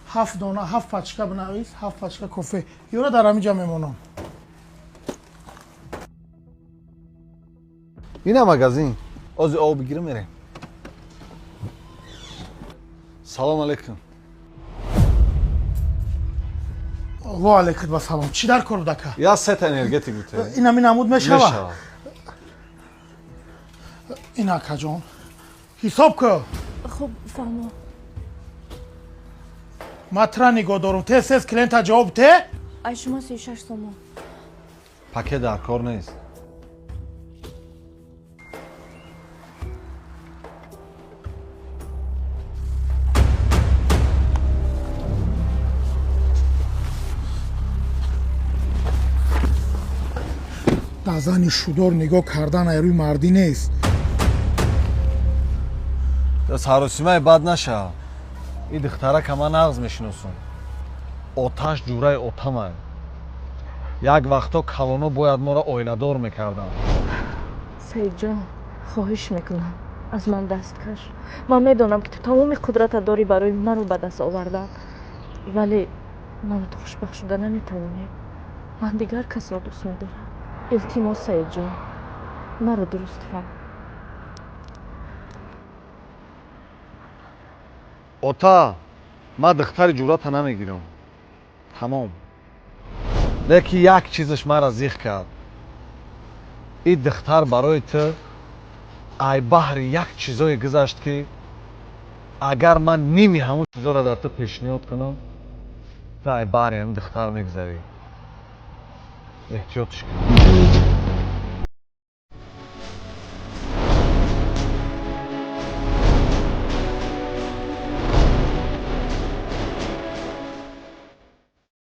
7 دانه 7 پاچکا بنویس 7 پاچکا کافه یورا در همینجا میمونم اینا مغازین از آب بگیرم میریم سلام علیکم و علیکم السلام چی در کار دکا یا ست انرژتیک بوده اینا می نمود میشوا میشه اینا کجان حساب کو خب فرما ماترا نگاه دارم تست کلینت جواب ته ای شما 36 سومو پاکت در کار نیست در زن شودار نگاه کردن ایروی مردی نیست سروسیمه بد نشه این دختره که من نغز میشناسم آتش جورای آتمه یک وقتا کلانو باید ما را آیله‌دار میکردن سعید جان خواهش میکنم از من دست کش من میدونم که تو تمام قدرت داری برای من رو به دست آوردن ولی من تو خوشبخت شده نمیتونی من دیگر کس را دوست میدارم التماس سعید جان من رو درست فهم آتا من دختر جورات نمیگیرم تمام لیکن یک چیزش مرا زیخ کرد این دختر برای تو ای بحر یک چیزای گذشت که اگر من نیمی همون چیزا را در تو پیشنهاد کنم تو ای بحر این دختر میگذری احتیاطش کن